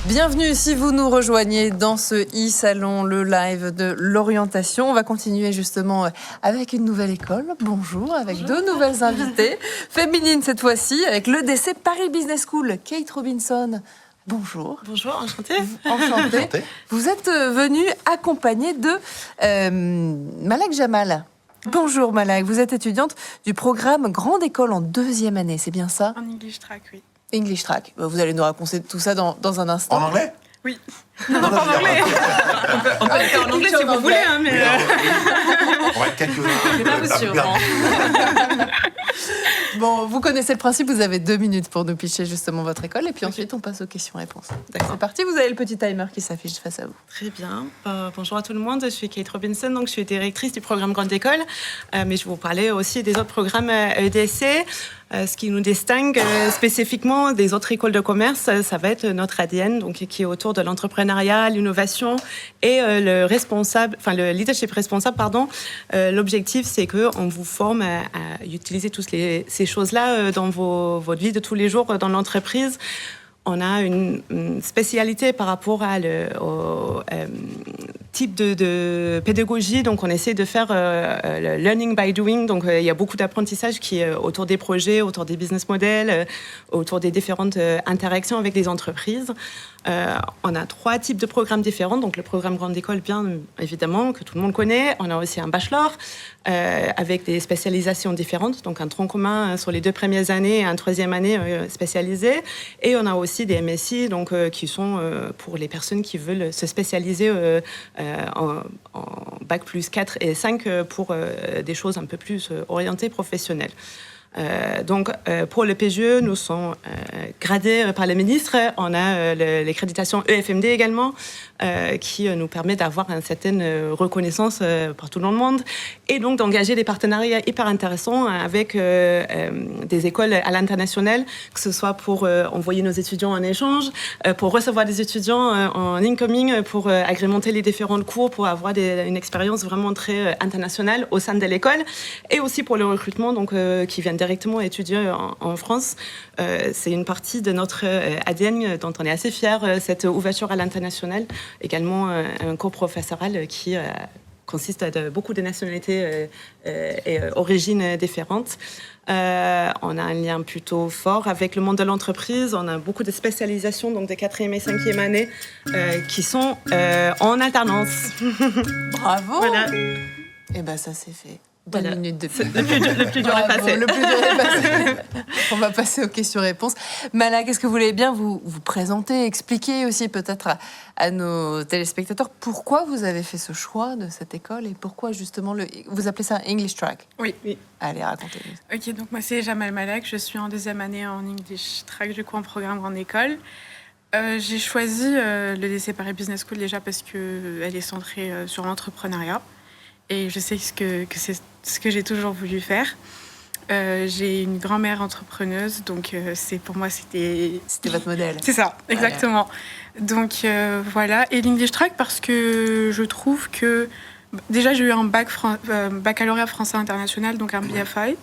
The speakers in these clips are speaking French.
Bienvenue si vous nous rejoignez dans ce e-salon, le live de l'orientation. On va continuer justement avec une nouvelle école. Bonjour, avec deux nouvelles invitées, féminines cette fois-ci, avec l'EDC Paris Business School. Kate Robinson, bonjour. Bonjour, enchantée. Enchantée. Vous êtes venue accompagnée de Malak Jamal. Bonjour Malak, vous êtes étudiante du programme Grande École en 2e année, c'est bien ça? En English Track, oui. English Track. Vous allez nous raconter tout ça dans un instant. En anglais? Oui. Non, pas en anglais. On peut le faire en anglais si vous voulez, hein, mais... On va être quelques-uns. C'est pas vous sûr. Bon, vous connaissez le principe, vous avez 2 minutes pour nous pitcher justement votre école et puis ensuite on passe aux questions-réponses. C'est parti, vous avez le petit timer qui s'affiche face à vous. Très bien. Bonjour à tout le monde, je suis Kate Robinson, donc je suis directrice du programme Grande École, mais je vais vous parler aussi des autres programmes EDC. Ce qui nous distingue spécifiquement des autres écoles de commerce, ça va être notre ADN, donc qui est autour de l'entrepreneuriat, l'innovation et le leadership responsable. L'objectif, c'est que on vous forme à utiliser toutes ces choses-là dans votre vie de tous les jours dans l'entreprise. On a une spécialité par rapport au type de pédagogie. Donc, on essaie de faire le learning by doing. Donc, il y a beaucoup d'apprentissage qui est autour des projets, autour des business models, autour des différentes interactions avec les entreprises. On a 3 types de programmes différents. Donc, le programme Grande École, bien évidemment, que tout le monde connaît. On a aussi un bachelor avec des spécialisations différentes. Donc, un tronc commun sur les 2 premières années et un 3e année spécialisé. Et on a aussi des MSI, donc, qui sont pour les personnes qui veulent se spécialiser en bac plus 4 et 5 pour des choses un peu plus orientées professionnelles. Pour le PGE, nous sommes gradés par le ministre. On a l'accréditation EFMD également, qui nous permet d'avoir une certaine reconnaissance partout dans le monde et donc d'engager des partenariats hyper intéressants avec des écoles à l'international, que ce soit pour envoyer nos étudiants en échange, pour recevoir des étudiants en incoming, pour agrémenter les différents cours, pour avoir une expérience vraiment très internationale au sein de l'école, et aussi pour le recrutement, donc qui viennent directement étudier en France. C'est une partie de notre ADN dont on est assez fiers, cette ouverture à l'international. Également un cours professoral qui consiste à beaucoup de nationalités et origines différentes. On a un lien plutôt fort avec le monde de l'entreprise. On a beaucoup de spécialisations, donc des 4e et 5e années, qui sont en alternance. Bravo. Voilà. Et ben ça c'est fait. 2 minutes de plus. Le plus dur est passé. Le plus dur est passé. On va passer aux questions-réponses. Malak, est-ce que vous voulez bien vous présenter, expliquer aussi peut-être à nos téléspectateurs pourquoi vous avez fait ce choix de cette école et pourquoi justement vous appelez ça English Track? Oui. Allez, racontez-nous. Ok, donc moi c'est Jamal Malak, je suis en 2e année en English Track, du coup en programme Grande École. J'ai choisi le lycée Paris Business School déjà parce qu'elle est centrée sur l'entrepreneuriat. Et je sais que c'est ce que j'ai toujours voulu faire. J'ai une grand-mère entrepreneuse, donc pour moi, c'était... C'était votre modèle. C'est ça, exactement. Ouais. Donc voilà, et l'English Track parce que je trouve que... Déjà, j'ai eu un baccalauréat français international, donc un BFI.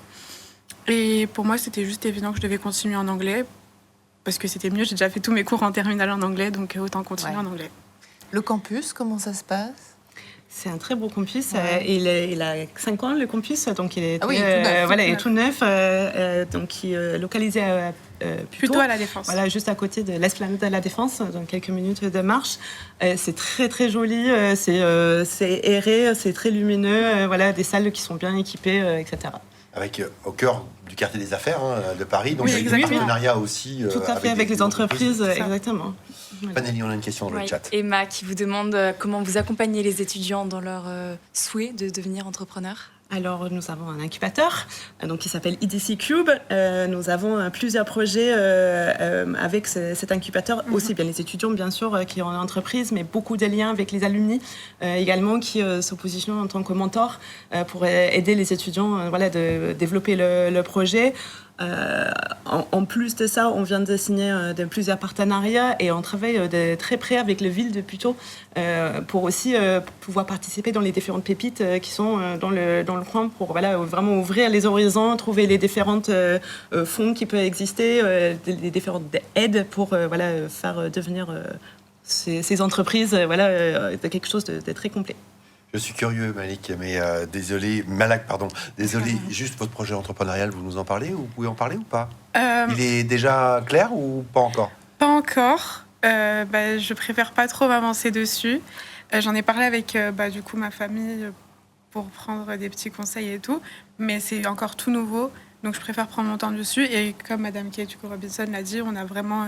Et pour moi, c'était juste évident que je devais continuer en anglais, parce que c'était mieux, j'ai déjà fait tous mes cours en terminale en anglais, donc autant continuer en anglais. Le campus, comment ça se passe ? C'est un très beau campus. Il a 5 ans, le campus, donc il est tout neuf, donc qui est localisé plutôt à la Défense. Voilà, juste à côté de l'esplanade de la Défense, donc quelques minutes de marche. C'est très très joli, c'est aéré, c'est très lumineux, des salles qui sont bien équipées, etc. Avec au cœur du quartier des affaires de Paris, donc oui, avec des partenariats aussi. Tout à fait, avec les entreprises, exactement. Panélie, on a une question dans le chat. Emma qui vous demande comment vous accompagnez les étudiants dans leur souhait de devenir entrepreneur. Alors, nous avons un incubateur qui s'appelle EDC Cube. Nous avons plusieurs projets avec cet incubateur, aussi bien les étudiants, bien sûr, qui ont une entreprise, mais beaucoup de liens avec les alumni également qui se positionnent en tant que mentors pour aider les étudiants de développer le projet. en plus de ça, on vient de signer plusieurs partenariats et on travaille de très près avec la ville de Puteaux pour aussi pouvoir participer dans les différentes pépites qui sont dans le coin pour vraiment ouvrir les horizons, trouver les différentes fonds qui peuvent exister, les différentes aides pour faire devenir ces entreprises de quelque chose de très complet. Je suis curieux, Malak, mais désolé, juste votre projet entrepreneurial, vous nous en parlez ou vous pouvez en parler ou pas? Il est déjà clair ou pas encore? Pas encore. Je préfère pas trop m'avancer dessus. J'en ai parlé avec du coup ma famille pour prendre des petits conseils et tout, mais c'est encore tout nouveau, donc je préfère prendre mon temps dessus. Et comme Madame Kate Robinson l'a dit, on a vraiment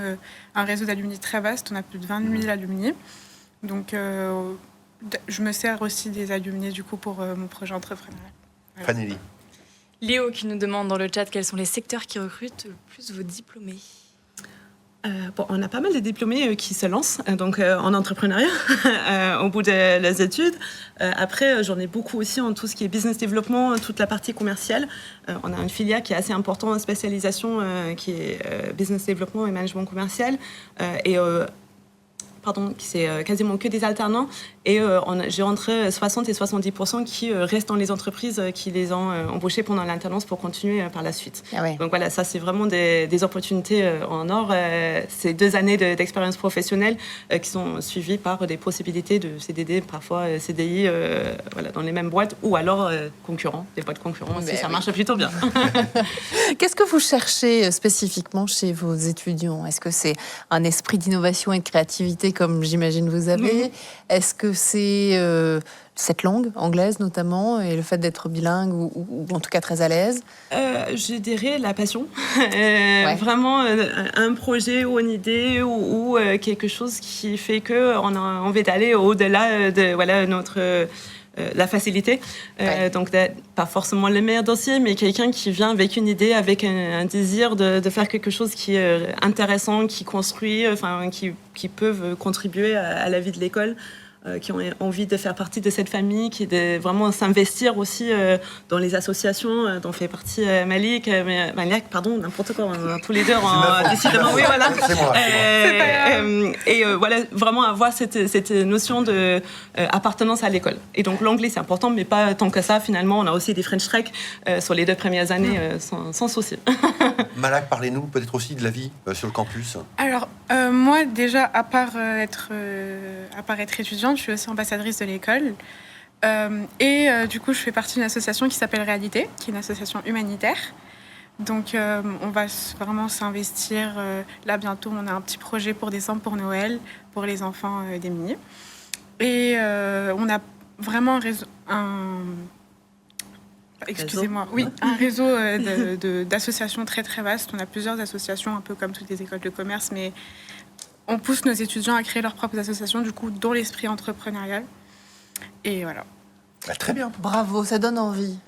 un réseau d'alumni très vaste, on a plus de 20 000 alumni, donc je me sers aussi des alumni du coup pour mon projet entrepreneurial. Voilà. Fanelli. Léo qui nous demande dans le chat quels sont les secteurs qui recrutent le plus vos diplômés. On a pas mal de diplômés qui se lancent en entrepreneuriat au bout de leurs études. Après, j'en ai beaucoup aussi en tout ce qui est business development, toute la partie commerciale. On a une filière qui est assez importante en spécialisation, qui est business development et management commercial. Qui c'est quasiment que des alternants. Et j'ai entre 60 et 70% qui restent dans les entreprises qui les ont embauchés pendant l'alternance pour continuer par la suite. Ah ouais. Donc voilà, ça c'est vraiment des opportunités en or. C'est 2 années d'expérience professionnelle qui sont suivies par des possibilités de CDD, parfois CDI, dans les mêmes boîtes, ou alors concurrents, des boîtes concurrents aussi, ça marche plutôt bien. Qu'est-ce que vous cherchez spécifiquement chez vos étudiants? Est-ce que c'est un esprit d'innovation et de créativité comme j'imagine vous avez? Est-ce que c'est cette langue anglaise notamment et le fait d'être bilingue ou en tout cas très à l'aise? Je dirais la passion. Vraiment un projet ou une idée ou quelque chose qui fait qu'on a envie d'aller au-delà de notre... la facilité. Donc, pas forcément le meilleur dossier, mais quelqu'un qui vient avec une idée, avec un désir de faire quelque chose qui est intéressant, qui construit, qui peuvent contribuer à la vie de l'école, qui ont envie de faire partie de cette famille, qui de vraiment s'investir aussi dans les associations dont fait partie Malak, n'importe quoi, tous les deux, décidément, oui, voilà. C'est moi. Et vraiment avoir cette notion d'appartenance à l'école. Et donc l'anglais c'est important, mais pas tant que ça. Finalement, on a aussi des French Track sur les 2 premières années sans souci. Malak, parlez-nous peut-être aussi de la vie sur le campus. Alors, moi, déjà, à part être étudiante, je suis aussi ambassadrice de l'école. Du coup, je fais partie d'une association qui s'appelle Réalité, qui est une association humanitaire. Donc, on va vraiment s'investir. Là, bientôt, on a un petit projet pour décembre, pour Noël, pour les enfants démunis. Et on a vraiment un réseau d'associations très très vaste. On a plusieurs associations, un peu comme toutes les écoles de commerce, mais on pousse nos étudiants à créer leurs propres associations, du coup, dans l'esprit entrepreneurial. Et voilà. Très bien. Bravo, ça donne envie.